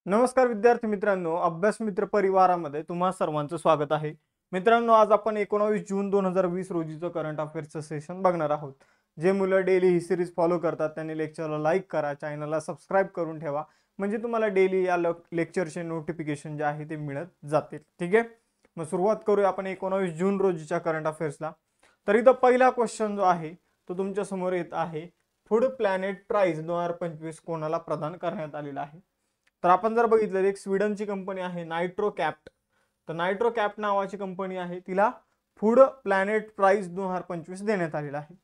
नमस्कार विद्यार्थी मित्रांनो, अभ्यास मित्र परिवारामध्ये तुम्हा सर्वांचं स्वागत आहे. मित्रांनो, आज आपण 19 जून 2020 रोजीचं करंट अफेअर्सचं सेशन बघणार आहोत. जे मुलं डेली ही सिरीज फॉलो करतात त्यांनी लेक्चरला लाईक करा, चॅनलला सबस्क्राईब करून ठेवा, म्हणजे तुम्हाला डेली या लेक्चरचे नोटिफिकेशन जे आहे ते मिळत जातील. ठीक आहे, मग सुरुवात करूया आपण 19 जून रोजीच्या करंट अफेअर्सला. तर इथं पहिला क्वेश्चन जो आहे तो तुमच्या समोर येत आहे. फूड प्लॅनेट प्राइज 2025 कोणाला प्रदान करण्यात आलेला आहे? तर आपण जर बघितलं, एक स्वीडनची कंपनी आहे नायट्रोकॅप्ट. तर नायट्रोकॅप्ट नावाची कंपनी आहे, तिला फूड प्लॅनेट प्राइज 2025 देण्यात आलेला आहे.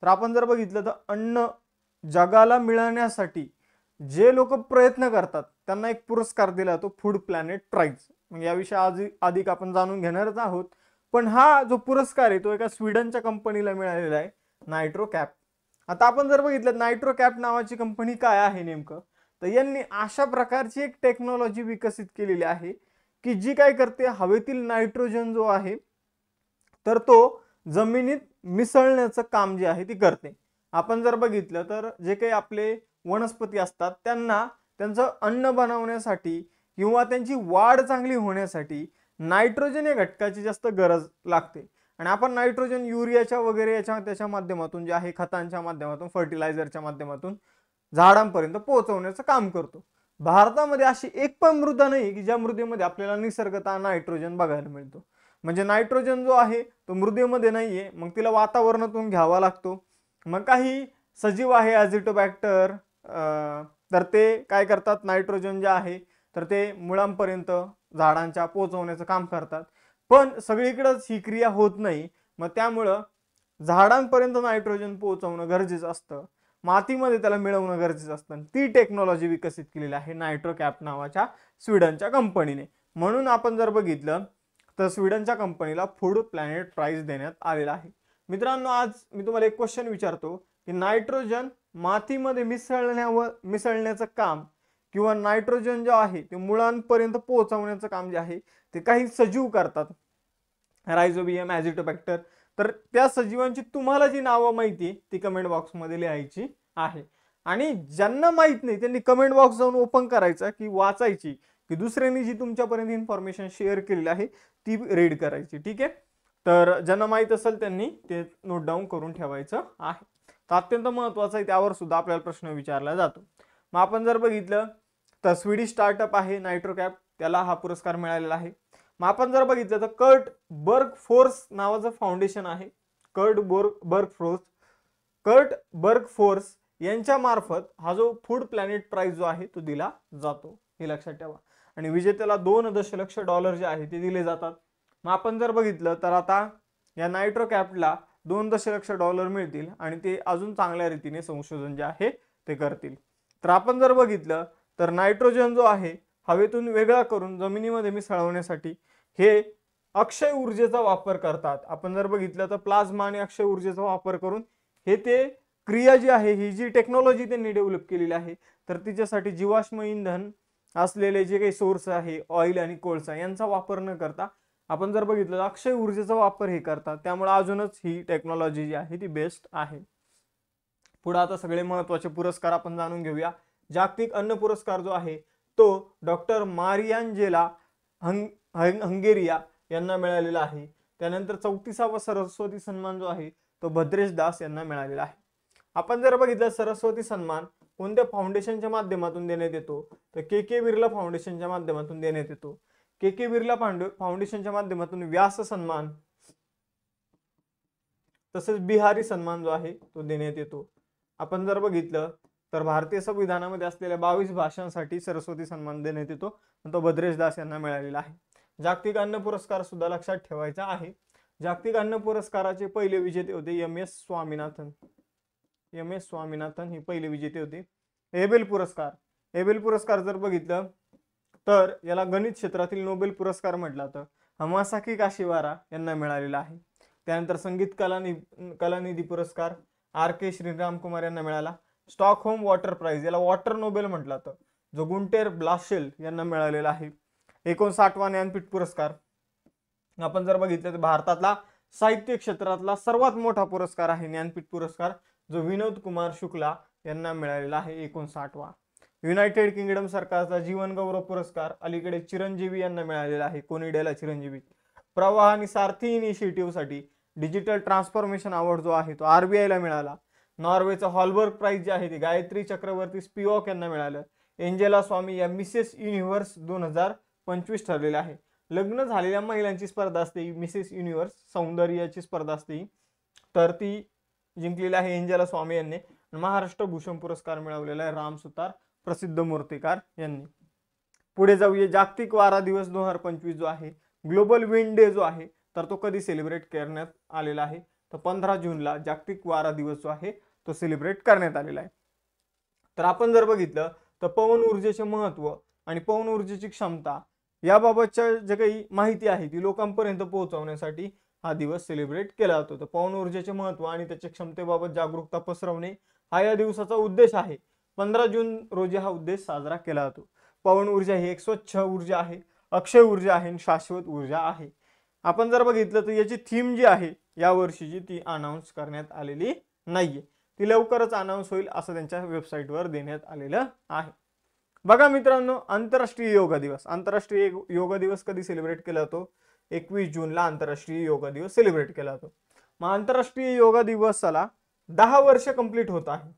तर आपण जर बघितलं तर अन्न जगाला मिळण्यासाठी जे लोक प्रयत्न करतात त्यांना एक पुरस्कार दिला जातो, फूड प्लॅनेट प्राइज. म्हणजे याविषयी अधिक आपण जाणून घेणारच आहोत. पण हा जो पुरस्कार आहे तो एका स्वीडनच्या कंपनीला मिळालेला आहे, नायट्रोकॅप्ट. आता आपण जर बघितलं नायट्रोकॅप्ट नावाची कंपनी काय आहे नेमकं, तर यांनी अशा प्रकारची एक टेक्नॉलॉजी विकसित केलेली आहे की जी काय करते, हवेतील नायट्रोजन जो आहे तर तो जमिनीत मिसळण्याचं काम जे आहे ती करते. आपण जर बघितलं तर जे काही आपले वनस्पती असतात त्यांना त्यांचं अन्न बनवण्यासाठी किंवा त्यांची वाढ चांगली होण्यासाठी नायट्रोजन या घटकाची जास्त गरज लागते. आणि आपण नायट्रोजन युरियाच्या वगैरे त्याच्या माध्यमातून जे आहे, खतांच्या माध्यमातून, फर्टिलायझरच्या माध्यमातून झाडांपर्यंत पोहोचवण्याचं काम करतो. भारतामध्ये अशी एक पण मृदा नाही की ज्या मृदेमध्ये आपल्याला निसर्गतः नायट्रोजन बघायला मिळतो. म्हणजे नायट्रोजन जो आहे तो मृदेमध्ये नाहीये, मग तिला वातावरणातून घ्यावा लागतो. मग काही सजीव आहे ॲझिटोबॅक्टर, तर ते काय करतात, नायट्रोजन जे आहे तर ते मुळांपर्यंत झाडांच्या पोहोचवण्याचं काम करतात. पण सगळीकडेच ही क्रिया होत नाही, मग त्यामुळं झाडांपर्यंत नायट्रोजन पोहोचवणं गरजेचं असतं, मातीमध्ये त्याला मिळवणं गरजेचं असतं. ती टेक्नॉलॉजी विकसित केलेली आहे नायट्रोकॅप्ट नावाच्या स्वीडनच्या कंपनीने. म्हणून आपण जर बघितलं तर स्वीडनच्या कंपनीला फूड प्लॅनेट प्राइज देण्यात आलेला आहे. मित्रांनो, आज मी तुम्हाला एक क्वेश्चन विचारतो की नायट्रोजन मातीमध्ये मिसळण्याचं काम किंवा नायट्रोजन जे आहे ते मुळांपर्यंत पोहोचवण्याचं काम जे आहे ते काही सजीव करतात, रायझोबियम, ॲझिटोबॅक्टर. तर त्या सजीवांची तुम्हाला जी नावं माहिती आहे ती कमेंट बॉक्समध्ये लिहायची आहे. आणि ज्यांना माहित नाही त्यांनी कमेंट बॉक्स जाऊन ओपन करायचा की वाचायची, की दुसऱ्यांनी जी तुमच्यापर्यंत इन्फॉर्मेशन शेअर केलेली आहे ती रीड करायची. ठीक आहे, तर ज्यांना माहित असेल त्यांनी ते नोट डाऊन करून ठेवायचं आहे. तर अत्यंत महत्त्वाचं आहे, त्यावर सुद्धा आपल्याला प्रश्न विचारला जातो. मग आपण जर बघितलं तर स्वीडिश स्टार्टअप आहे नायट्रोकॅप्ट, त्याला हा पुरस्कार मिळालेला आहे. मग आपण जर बघितलं तर कर्ट बर्गफोर्स नावाचं फाउंडेशन आहे, कर्ट बर्गफोर्स यांच्या मार्फत हा जो फूड प्लॅनेट प्राइज जो आहे तो दिला जातो, हे लक्षात ठेवा. आणि विजेत्याला $2 दशलक्ष जे आहे ते दिले जातात. मग आपण जर बघितलं तर आता या नायट्रोकॅप्टला $2 दशलक्ष मिळतील आणि ते अजून चांगल्या रीतीने संशोधन जे आहे ते करतील. तर आपण जर बघितलं तर नायट्रोजन जो आहे हवेतून वेगळा करून जमिनीमध्ये मिसळवण्यासाठी हे अक्षय ऊर्जेचा वापर करतात. आपण जर बघितलं तर प्लाझ्मा आणि अक्षय ऊर्जेचा वापर करून हे ते क्रिया जी आहे, ही जी टेक्नॉलॉजी त्यांनी डेव्हलप केलेली आहे, तर तिच्यासाठी जीवाश्म इंधन असलेले जे काही सोर्स आहे, ऑइल आणि कोळसा यांचा वापर न करता आपण जर बघितलं अक्षय ऊर्जेचा वापर हे करतात. त्यामुळे अजूनच ही टेक्नॉलॉजी जी आहे ती बेस्ट आहे. पुढे आता सगळे महत्त्वाचे पुरस्कार आपण जाणून घेऊया. जागतिक अन्न पुरस्कार जो आहे तो डॉक्टर मारियान्जेला हंगेरिया यांना मिळालेला आहे. त्यानंतर 34वा सरस्वती सन्मान जो आहे तो भद्रेश दास यांना मिळालेला आहे. आपण जर बघितलं सरस्वती सन्मान कोणत्या फाउंडेशनच्या माध्यमातून देण्यात येतो, तर के बिर्ला फाउंडेशनच्या माध्यमातून देण्यात येतो. के बिर्ला फाउंडेशनच्या माध्यमातून व्यास सन्मान तसेच बिहारी सन्मान जो आहे तो देण्यात येतो. आपण जर बघितलं तर भारतीय संविधानामध्ये असलेल्या 22 भाषांसाठी सरस्वती सन्मान देण्यात येतो, तो भद्रेश दास यांना मिळालेला आहे. जागतिक अन्न पुरस्कार सुद्धा लक्षात ठेवायचा आहे. जागतिक अन्न पुरस्काराचे पहिले विजेते होते एम एस स्वामीनाथन हे पहिले विजेते होते. एबेल पुरस्कार जर बघितलं तर याला गणित क्षेत्रातील नोबेल पुरस्कार म्हटला तर हमासाकी काशिवारा यांना मिळालेला आहे. त्यानंतर संगीत कलानिधी पुरस्कार RK श्रीराम कुमार यांना मिळाला. स्टॉकहोम वॉटर प्राइज याला वॉटर नोबेल म्हटलं तर जो गुंटेर ब्लाशेल यांना मिळालेला आहे. 59वा ज्ञानपीठ पुरस्कार आपण जर बघितलं तर भारतातला साहित्य क्षेत्रातला सर्वात मोठा पुरस्कार आहे ज्ञानपीठ पुरस्कार, जो विनोद कुमार शुक्ला यांना मिळालेला आहे 59वा. युनायटेड किंगडम सरकारचा जीवन गौरव पुरस्कार अलीकडे चिरंजीवी यांना मिळालेला आहे. कोणी दिला? चिरंजीवी. प्रवाह आणि सारथी इनिशिएटिव्हसाठी डिजिटल ट्रान्सफॉर्मेशन अवॉर्ड जो आहे तो RBI ला मिळाला. नॉर्वेचा हॉलबर्ग प्राइज जे आहे ते गायत्री चक्रवर्ती स्पिवॉक यांना मिळालं. एंजेला स्वामी या मिसेस युनिव्हर्स 2025 ठरलेले आहे. लग्न झालेल्या महिलांची स्पर्धा असते मिसेस युनिव्हर्स सौंदर्याची स्पर्धा असते, तर ती जिंकलेली आहे एंजेला स्वामी यांनी. महाराष्ट्र भूषण पुरस्कार मिळवलेला आहे राम सुतार प्रसिद्ध मूर्तिकार यांनी. पुढे जाऊया. जागतिक वारा दिवस 2025 जो आहे, ग्लोबल विंड डे जो आहे, तर तो कधी सेलिब्रेट करण्यात आलेला आहे? तर 15 जूनला जागतिक वारा दिवस जो आहे तो सेलिब्रेट करण्यात आलेला आहे. तर आपण जर बघितलं तर पवन ऊर्जेचे महत्व आणि पवन ऊर्जेची क्षमता याबाबतच्या जे काही माहिती आहे ती लोकांपर्यंत पोहोचवण्यासाठी हा दिवस सेलिब्रेट केला जातो. तर पवन ऊर्जेचे महत्व आणि त्याच्या क्षमतेबाबत जागरूकता पसरवणे हा या दिवसाचा उद्देश आहे. 15 जून रोजी हा उद्देश साजरा केला जातो. पवन ऊर्जा ही एक स्वच्छ ऊर्जा आहे, अक्षय ऊर्जा आहे आणि शाश्वत ऊर्जा आहे. आपण जर बघितलं तर याची थीम जी आहे या वर्षीची ती अनाउन्स करण्यात आलेली नाहीये. ती लवकरच अनाउन्स होईल असं त्यांच्या वेबसाईटवर देण्यात आलेलं आहे. बघा मित्रांनो, आंतरराष्ट्रीय योगा दिवस. आंतरराष्ट्रीय योगा दिवस कधी सेलिब्रेट केला जातो? 21 जूनला आंतरराष्ट्रीय योगा दिवस सेलिब्रेट केला जातो. मग आंतरराष्ट्रीय योगा दिवसाला 10 वर्ष कंप्लीट होत आहे,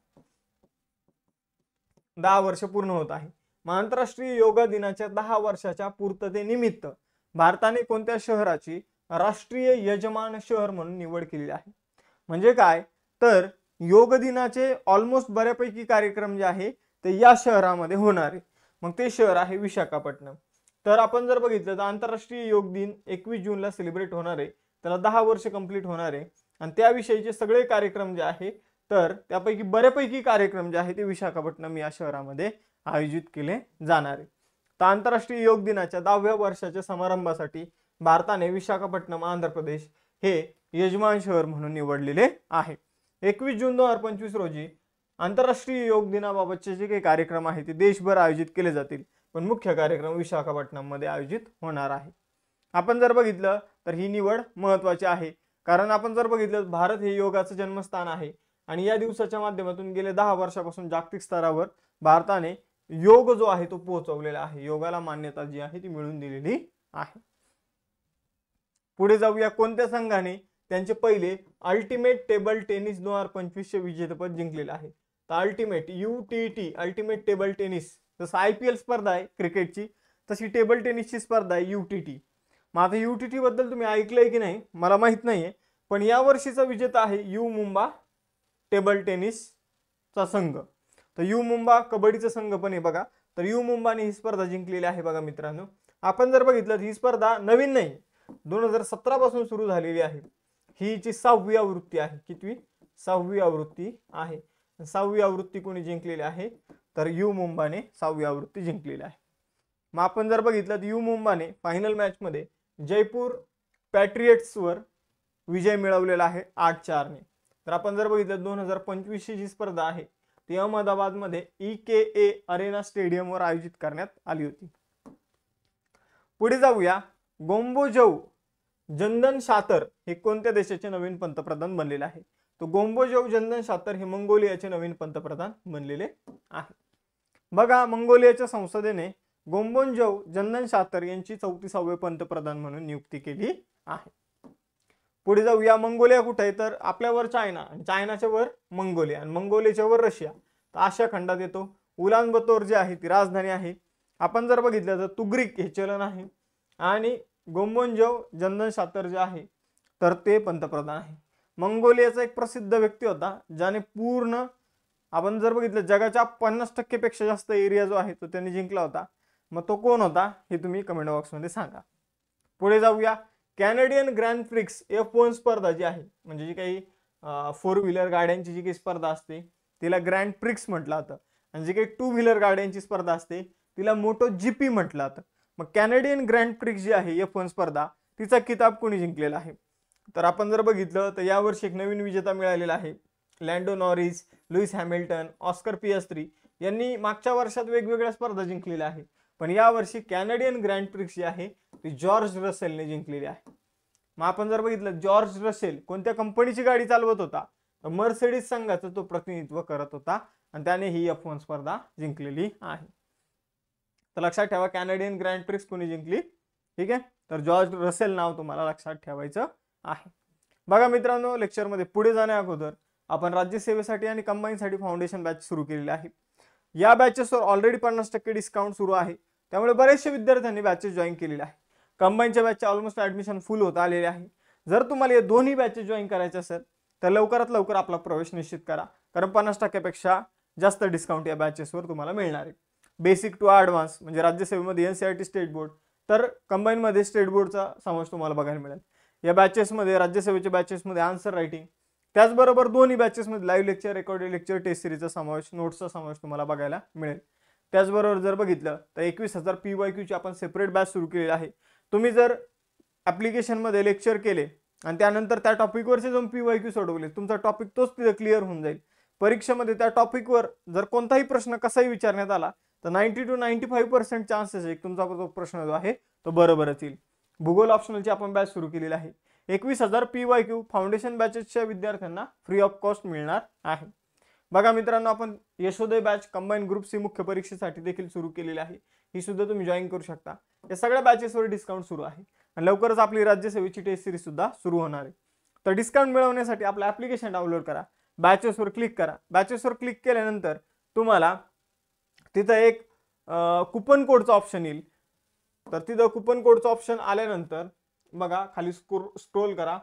10 वर्ष पूर्ण होत आहे. मग आंतरराष्ट्रीय योगा दिनाच्या 10 वर्षाच्या पूर्ततेनिमित्त भारताने कोणत्या शहराची राष्ट्रीय यजमान शहर म्हणून निवड केलेली आहे? म्हणजे काय तर योग दिनाचे ऑलमोस्ट बऱ्यापैकी कार्यक्रम जे आहे ते या शहरामध्ये होणार आहे. मग ते शहर आहे विशाखापट्टणम. तर आपण जर बघितलं तर आंतरराष्ट्रीय योग दिन 21 जूनला सेलिब्रेट होणार आहे, त्याला 10 वर्ष कंप्लीट होणार आहे आणि त्याविषयीचे सगळे कार्यक्रम जे आहे तर त्यापैकी बऱ्यापैकी कार्यक्रम जे आहे ते विशाखापट्टणम या शहरामध्ये आयोजित केले जाणार आहे. तर आंतरराष्ट्रीय योग दिनाच्या 10व्या वर्षाच्या समारंभासाठी भारताने विशाखापट्टणम आंध्र प्रदेश हे यजमान शहर म्हणून निवडलेले आहे. 21 जून 2025 रोजी आंतरराष्ट्रीय योग दिनाबाबतचे जे काही कार्यक्रम आहेत ते देशभर आयोजित केले जातील, पण मुख्य कार्यक्रम विशाखापट्टणम मध्ये आयोजित होणार आहे. आपण जर बघितलं तर ही निवड महत्त्वाची आहे, कारण आपण जर बघितलं भारत हे योगाचं जन्मस्थान आहे आणि या दिवसाच्या माध्यमातून गेल्या 10 वर्षापासून जागतिक स्तरावर भारताने योग जो आहे तो पोहोचवलेला आहे. योगाला मान्यता जी आहे ती मिळवून दिलेली आहे. पुढे जाऊया. कोणत्या संघाने त्यांचे पहिले अल्टिमेट टेबल टेनिस 2025 चे विजेतेपद जिंकलेले आहे? तर ultimate UTT ultimate table tennis, जसं IPL स्पर्धा आहे क्रिकेटची तशी टेबल टेनिसची स्पर्धा आहे UTT. मग आता UTT बद्दल तुम्ही ऐकलंय की नाही मला माहित नाहीये, पण या वर्षीचा विजेता आहे यू मुंबा टेबल टेनिसचा संघ. तर यू मुंबा कबड्डीचा संघ पण आहे बघा. तर यू मुंबाने ही स्पर्धा जिंकलेली आहे बघा मित्रांनो. आपण जर बघितलं ही स्पर्धा नवीन नाही, 2017 पासून सुरू झालेली आहे. ही जी 6वी आवृत्ती आहे. कितवी? 6वी आवृत्ती आहे. 6वी आवृत्ती कोणी जिंकलेली आहे? तर यू मुंबाने 6वी आवृत्ती जिंकलेली आहे. मग आपण जर बघितलं तर यू मुंबाने फायनल मॅच मध्ये जयपूर पॅट्रियट्सवर विजय मिळवलेला आहे 8-4 ने. तर आपण जर बघितलं 2025 ची जी स्पर्धा आहे ती अहमदाबाद मध्ये EKA अरेना स्टेडियमवर आयोजित करण्यात आली होती. पुढे जाऊया. गोम्बोजव जंदन शातर हे कोणत्या देशाचे नवीन पंतप्रधान बनलेले आहे? तो गोम्बोजव जंदन शातर हे मंगोलियाचे नवीन पंतप्रधान बनलेले आहे. बघा, मंगोलियाच्या संसदेने गोम्बोजव जंदन शातर यांची 34वे पंतप्रधान म्हणून नियुक्ती केली आहे. पुढे जाऊया. मंगोलिया कुठे आहे? तर आपल्यावर चायना आणि चायनाच्या वर मंगोलिया आणि मंगोलियाच्या वर रशिया. तर आशिया खंडात येतो. उलानबतोर जी आहे ती राजधानी आहे. आपण जर बघितलं तर तुग्रिक हे चलन आहे आणि गोम्बोजव जंदन शातर जे आहे तर ते पंतप्रधान आहे. मंगोलियाचा एक प्रसिद्ध व्यक्ती होता ज्याने पूर्ण आपण जर बघितलं जगाच्या 50% पेक्षा जास्त एरिया जो आहे तो त्यांनी जिंकला होता. मग तो कोण होता हे तुम्ही कमेंट बॉक्समध्ये सांगा. पुढे जाऊया. कॅनेडियन ग्रँड प्रिक्स F1 स्पर्धा जी आहे म्हणजे जी काही 4 व्हीलर गाड्यांची जी काही स्पर्धा असते तिला ग्रँड प्रिक्स म्हटलं जातं आणि जी काही 2 व्हीलर गाड्यांची स्पर्धा असते तिला मोटो GP म्हटलं जातं. मग कॅनेडियन ग्रँड प्रिक्स जी आहे F1 स्पर्धा तिचा किताब कोणी जिंकलेला आहे? तर आपण जर बघितलं तर यावर्षी एक नवीन विजेता मिळालेला आहे. Lando Norris, Lewis Hamilton, Oscar Piastri यांनी मागच्या वर्षात वेगवेगळ्या स्पर्धा जिंकलेल्या आहेत, पण यावर्षी कॅनेडियन ग्रँड प्रिक्स जी आहे ती जॉर्ज रसेलने जिंकलेली आहे. मग आपण जर बघितलं जॉर्ज रसेल कोणत्या कंपनीची गाडी चालवत होता? तर मर्सिडीज संघाचं तो प्रतिनिधित्व करत होता आणि त्याने ही F1 स्पर्धा जिंकलेली आहे. तर लक्षात ठेवा कॅनेडियन ग्रँड प्रिक्स कोणी जिंकली, ठीक आहे. तर जॉर्ज रसेल नाव तुम्हाला लक्षात ठेवायचं आहे. बघा मित्रांनो, लेक्चरमध्ये पुढे जाण्या अगोदर आपण राज्यसेवेसाठी आणि कंबाईनसाठी फाउंडेशन बॅच सुरू केलेली आहे. या बॅचेसवर ऑलरेडी 50% डिस्काउंट सुरू आहे, त्यामुळे बरेचसे विद्यार्थ्यांनी बॅचेस जॉईन केलेले आहे. कंबाईनच्या बॅचचे ऑलमोस्ट ॲडमिशन फुल होत आलेले आहे. जर तुम्हाला या दोन्ही बॅचेस जॉईन करायचे असेल तर लवकरात लवकर आपला प्रवेश निश्चित करा, कारण 50% पेक्षा जास्त डिस्काउंट या बॅचेसवर तुम्हाला मिळणार आहे. बेसिक टू ॲडव्हान्स म्हणजे राज्यसेवेमध्ये NCERT स्टेट बोर्ड, तर कंबाईनमध्ये स्टेट बोर्डचा समावेश तुम्हाला बघायला मिळेल. या बॅचेसमध्ये राज्यसेवेच्या बॅचेसमध्ये आन्सर रायटिंग, त्याचबरोबर दोन्ही बॅचेसमध्ये live lecture, recorded lecture, test सिरीजचा समावेश, नोट्सचा समावेश तुम्हाला बघायला मिळेल. त्याचबरोबर जर बघितलं तर 21,000 PYQ ची आपण सेपरेट बॅच सुरू केलेली आहे. तुम्ही जर ॲप्लिकेशनमध्ये लेक्चर केले आणि त्यानंतर त्या टॉपिकवरचे जाऊन PYQ सोडवले, तुमचा टॉपिक तोच तिथे क्लिअर होऊन जाईल. परीक्षेमध्ये त्या टॉपिकवर जर कोणताही प्रश्न कसाही विचारण्यात आला तर 90 to 95% चान्सेस आहे तुमचा तो प्रश्न जो आहे तो बरोबरच येईल. भूगोल ऑप्शनलची आपण बॅच सुरू केलेली आहे. 21,000 PYQ फाउंडेशन बॅचेसच्या विद्यार्थ्यांना फ्री ऑफ कॉस्ट मिळणार आहे. बघा मित्रांनो, आपण Yashoday batch combine group C मुख्य परीक्षेसाठी देखील सुरू केलेली आहे. ही सुद्धा तुम्ही जॉईन करू शकता. या सगळ्या बॅचेसवर डिस्काउंट सुरू आहे आणि लवकरच आपली राज्यसेवेची टेस्ट सिरीज सुद्धा सुरू होणार आहे. तर डिस्काउंट मिळवण्यासाठी आपलं ॲप्लिकेशन डाउनलोड करा, बॅचेसवर क्लिक करा. बॅचेसवर क्लिक केल्यानंतर तुम्हाला तिथं एक कुपन कोडचा ऑप्शन येईल. तर तिथं कुपन कोडचा ऑप्शन आल्यानंतर बघा खाली स्क्रोल करा,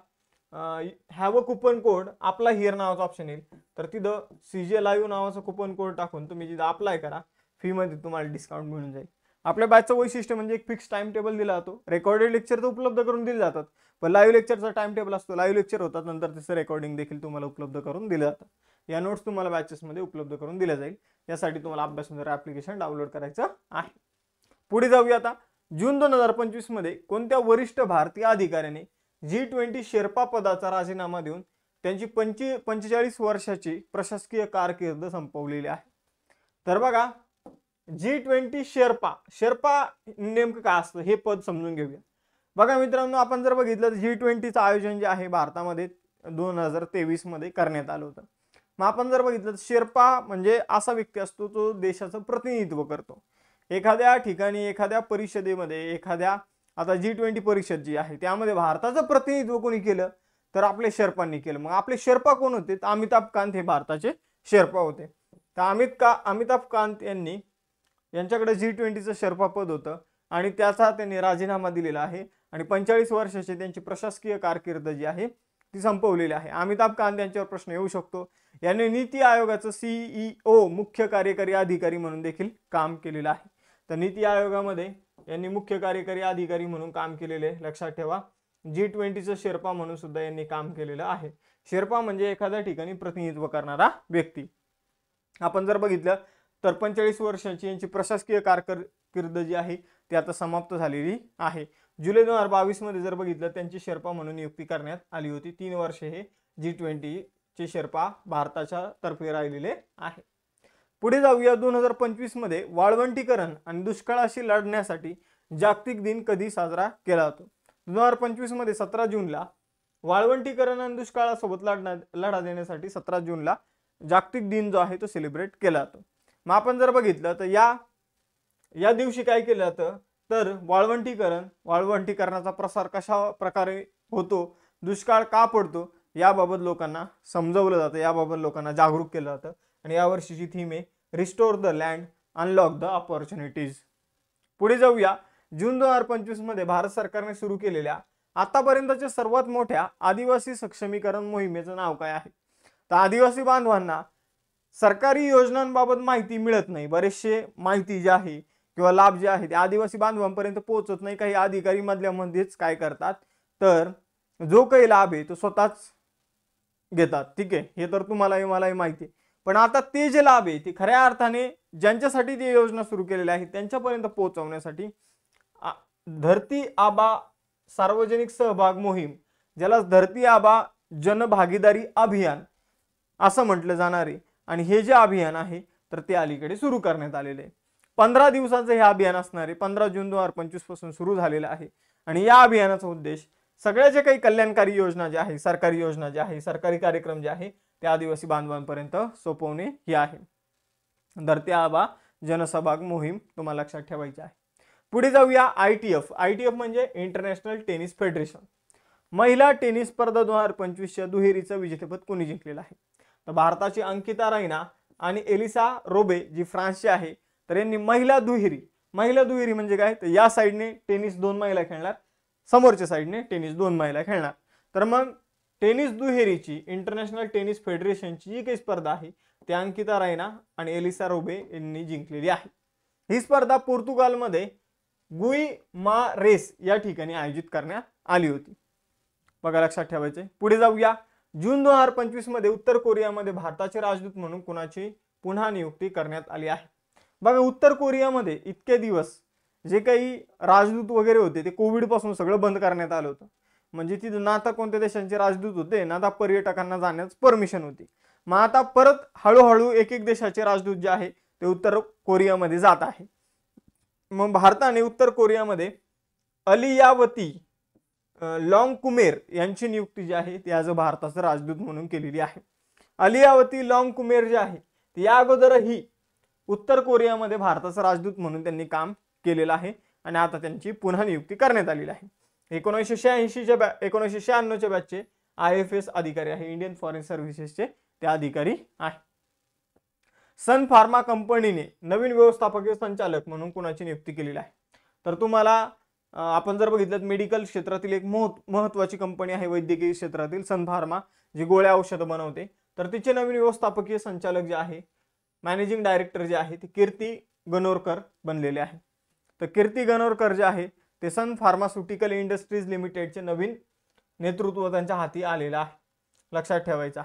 हॅव अ कुपन कोड आपला हिअर नावाचा ऑप्शन येईल. तर तिथं CJ लाईव्ह नावाचा कुपन कोड टाकून तुम्ही तिथं अप्लाय करा. फीमध्ये तुम्हाला डिस्काउंट मिळून जाईल. आपल्या बॅचचं वैशिष्ट्य म्हणजे एक फिक्स टाइम टेबल दिला जातो. रेकॉर्डेड लेक्चर तर उपलब्ध करून दिले जातात, पण लाईव्ह लेक्चरचा टाइम टेबल असतो. लाईव्ह लेक्चर होतात, नंतर त्याचं रेकॉर्डिंग देखील तुम्हाला उपलब्ध करून दिलं जातं. या नोट्स तुम्हाला बॅचेसमध्ये उपलब्ध करून दिल्या जाईल. यासाठी तुम्हाला अभ्याससुंदर ॲप्लिकेशन डाउनलोड करायचं आहे. पुढे जाऊया आता. जून 2025 मध्ये कोणत्या वरिष्ठ भारतीय अधिकाऱ्याने G20 शेर्पा पदाचा राजीनामा देऊन त्यांची 45 वर्षाची प्रशासकीय कारकीर्द संपवलेली आहे? तर बघा, G20 शेर्पा नेमकं काय असतं हे पद समजून घेऊया. बघा मित्रांनो, आपण जर बघितलं तर G20चं आयोजन जे आहे भारतामध्ये 2023 मध्ये करण्यात आलं होतं. मग आपण जर बघितलं तर शेर्पा म्हणजे असा व्यक्ती असतो जो देशाचं प्रतिनिधित्व करतो. एखाद्या ठिकाणी, एखाद्या परिषदेमध्ये, एखाद्या आता G20 परिषद जी आहे त्यामध्ये भारताचं प्रतिनिधित्व कोणी केलं तर आपले शेर्पांनी केलं. मग आपले शेर्पा कोण होते? तर अमिताभ कांत हे भारताचे शेर्पा होते. तर अमिताभ कांत यांच्याकडे G20चं शेर्पा पद होतं आणि त्याचा त्यांनी राजीनामा दिलेला आहे आणि 45 वर्षाची त्यांची प्रशासकीय कारकीर्द जी आहे ती संपवलेली आहे. अमिताभ कांत यांच्यावर प्रश्न येऊ शकतो. यांनी नीती आयोगाचं CEO मुख्य कार्यकारी अधिकारी म्हणून देखील काम केलेलं आहे. तर नीती आयोगामध्ये यांनी मुख्य कार्यकारी अधिकारी म्हणून काम केलेले, लक्षात ठेवा. G20चं शेर्पा म्हणून सुद्धा यांनी काम केलेलं आहे. शेर्पा म्हणजे एखाद्या ठिकाणी प्रतिनिधित्व करणारा व्यक्ती. आपण जर बघितलं तर 45 वर्षांची यांची प्रशासकीय कारकीर्द जी आहे ती आता समाप्त झालेली आहे. जुलै 2022 मध्ये जर बघितलं त्यांची शेर्पा म्हणून नियुक्ती करण्यात आली होती. 3 वर्षे हे G20 चे शेर्पा भारताच्या तर्फे राहिलेले आहे. पुढे जाऊया. 2025 मध्ये वाळवंटीकरण आणि दुष्काळाशी लढण्यासाठी जागतिक दिन कधी साजरा केला जातो? 2025 मध्ये 17 जूनला वाळवंटीकरण आणि दुष्काळासोबत लढा देण्यासाठी 17 जूनला जागतिक दिन जो आहे तो सेलिब्रेट केला जातो. मग आपण जर बघितलं तर या दिवशी काय केलं जातं तर वाळवंटीकरणाचा प्रसार कशा प्रकारे होतो, दुष्काळ का पडतो याबाबत लोकांना समजवलं जातं, याबाबत लोकांना जागरूक केलं जातं. आणि या वर्षीची थीम आहे restore the land, unlock the opportunities. पुढे जाऊया. जून 2025 मध्ये भारत सरकारने सुरू केलेल्या आतापर्यंतच्या सर्वात मोठ्या आदिवासी सक्षमीकरण मोहिमेचं नाव काय आहे? तर आदिवासी बांधवांना सरकारी योजनांबाबत माहिती मिळत नाही. बरेचसे माहिती जी आहे किंवा लाभ जे आहे ते आदिवासी बांधवांपर्यंत पोहोचत नाही. काही अधिकारी मधल्यामध्येच काय करतात तर जो काही लाभ आहे तो स्वतःच घेतात. ठीक आहे, हे तर तुम्हालाही मलाही माहिती आहे. पण आता ते जे लाभ आहे ते खऱ्या अर्थाने ज्यांच्यासाठी ती योजना सुरू केलेल्या आहेत त्यांच्यापर्यंत पोहोचवण्यासाठी धरती आबा सार्वजनिक सहभाग मोहीम, ज्याला धरती आबा जनभागीदारी अभियान असं म्हटलं जाणार आहे. आणि हे जे अभियान आहे तर ते अलीकडे सुरू करण्यात आलेले आहे. 15 दिवसाचं हे अभियान असणार आहे. 15 जून 2025 पासून सुरू झालेलं आहे. आणि या अभियानाचा उद्देश सगळ्या जे काही कल्याणकारी योजना ज्या आहे, सरकारी योजना ज्या आहे, सरकारी कार्यक्रम जे आहे ते आदिवासी बांधवांपर्यंत सोपवणे ही आहे. धरती आबा जनसहभाग मोहीम तुम्हाला लक्षात ठेवायची आहे. पुढे जाऊया ITF. ITF म्हणजे इंटरनॅशनल टेनिस फेडरेशन. महिला टेनिस स्पर्धा 2025च्या दुहेरीचं विजेतेपद कोणी जिंकलेलं आहे? तर भारताची अंकिता रैना आणि एलिसा रोबे जी फ्रान्सची आहे, तर यांनी महिला दुहेरी म्हणजे काय, तर या साईडने टेनिस 2 महिला खेळणार, समोरच्या साईडने टेनिस 2 महिला खेळणार. तर मग टेनिस दुहेरीची इंटरनॅशनल टेनिस फेडरेशनची जी काही स्पर्धा आहे ती अंकिता रैना आणि एलिसा रोबे यांनी जिंकलेली आहे. ही स्पर्धा पोर्तुगालमध्ये गुइमारेस या ठिकाणी आयोजित करण्यात आली होती. बघा लक्षात ठेवायचे. पुढे जाऊया. जून 2025 मध्ये उत्तर कोरियामध्ये भारताचे राजदूत म्हणून कुणाची पुन्हा नियुक्ती करण्यात आली आहे? बघा उत्तर कोरियामध्ये इतके दिवस जे काही राजदूत वगैरे होते ते कोविड पासून सगळं बंद करण्यात आलं होतं. म्हणजे तिथं ना आता कोणत्या देशांचे राजदूत होते ना आता पर्यटकांना जाण्यास परमिशन होती. मग आता परत हळूहळू एक एक देशाचे राजदूत जे आहे ते उत्तर कोरियामध्ये जात आहे. मग भारताने उत्तर कोरियामध्ये अलियावती लॉन्गकुमेर यांची नियुक्ती जी आहे ती आज भारताचं राजदूत म्हणून केलेली आहे. अलियावती लॉन्गकुमेर जे आहे ती या अगोदरही उत्तर कोरियामध्ये भारताचं राजदूत म्हणून त्यांनी काम केलेलं आहे आणि आता त्यांची पुन्हा नियुक्ती करण्यात आलेली आहे. 1996च्या बॅचचे IFS अधिकारी आहे, इंडियन फॉरेन सर्व्हिसेसचे ते अधिकारी आहे. सन फार्मा कंपनीने नवीन व्यवस्थापकीय संचालक म्हणून कुणाची नियुक्ती केलेली आहे? तर तुम्हाला आपण जर बघितलं मेडिकल क्षेत्रातील एक महत्त्वाची कंपनी आहे वैद्यकीय क्षेत्रातील सन फार्मा, जी गोळ्या औषधं बनवते, तर तिचे नवीन व्यवस्थापकीय संचालक जे आहे मॅनेजिंग डायरेक्टर जे आहे ते कीर्ती गणोरकर बनलेले आहे. तर कीर्ती गणोरकर जे आहे ते सन फार्मास्युटिकल इंडस्ट्रीज लिमिटेडचे नवीन नेतृत्व त्यांच्या हाती आलेलं आहे. लक्षात ठेवायचा.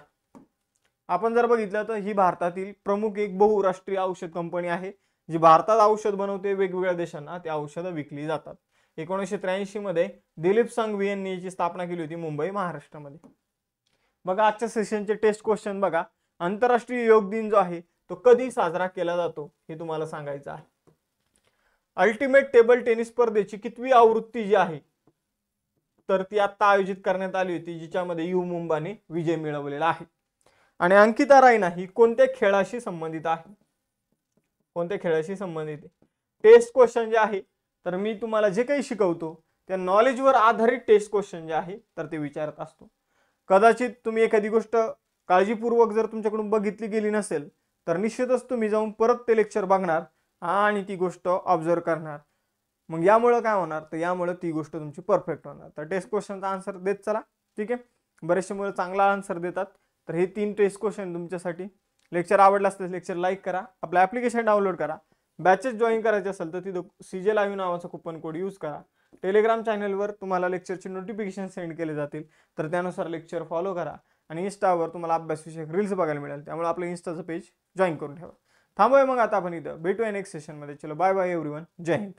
आपण जर बघितलं तर ही भारतातील प्रमुख एक बहुराष्ट्रीय औषध कंपनी आहे जी भारतात औषध बनवते, वेगवेगळ्या देशांना ते औषधं विकली जातात. 1983 मध्ये दिलीप संघवी यांनी याची स्थापना केली होती मुंबई महाराष्ट्रामध्ये. बघा आजच्या सेशनचे टेस्ट क्वेश्चन बघा. आंतरराष्ट्रीय योग दिन जो आहे तो कधी साजरा केला जातो हे तुम्हाला सांगायचं आहे. अल्टिमेट टेबल टेनिस स्पर्धेची कितवी आवृत्ती जी आहे तर ती आता आयोजित करण्यात आली होती, जिच्यामध्ये यू मुंबाने विजय मिळवलेला आहे. आणि अंकिता रैना ही कोणत्या खेळाशी संबंधित आहे? कोणत्या खेळाशी संबंधित आहे? टेस्ट क्वेश्चन जे आहे तर मी तुम्हाला जे काही शिकवतो त्या नॉलेजवर आधारित टेस्ट क्वेश्चन जे आहे तर ते विचारत असतो. कदाचित तुम्ही एखादी गोष्ट काळजीपूर्वक जर तुमच्याकडून बघितली गेली नसेल तर निश्चितच तुम्ही जाऊन परत ते लेक्चर बघणार आणि ती गोष्ट ऑब्झर्व करणार. मग यामुळे काय होणार तर यामुळे ती गोष्ट तुमची परफेक्ट होणार. तर टेस्ट क्वेश्चनचा आन्सर देत चला. ठीक आहे. बरेचसे मुलं चांगला आन्सर देतात. तर हे 3 टेस्ट क्वेश्चन तुमच्यासाठी. लेक्चर आवडला असेल लेक्चर लाईक करा, आपलं ॲप्लिकेशन डाउनलोड करा. बॅचेस जॉईन करायचे असेल तर तिथं CJ लाईव्ह नावाचा कुपन कोड यूज करा. टेलिग्राम चॅनलवर तुम्हाला लेक्चरचे नोटिफिकेशन सेंड केले जातील तर त्यानुसार लेक्चर फॉलो करा. आणि इंस्टावर तुम्हाला अभ्यासविषयक रील्स बघायला मिळेल, त्यामुळे आपलं इंस्टाचं पेज जॉईन करून ठेवा. थांबूया मग आता आपण इथं भेटूया नेक्स्ट सेशनमध्ये. चलो बाय बाय एव्हरीवन. जय हिंद.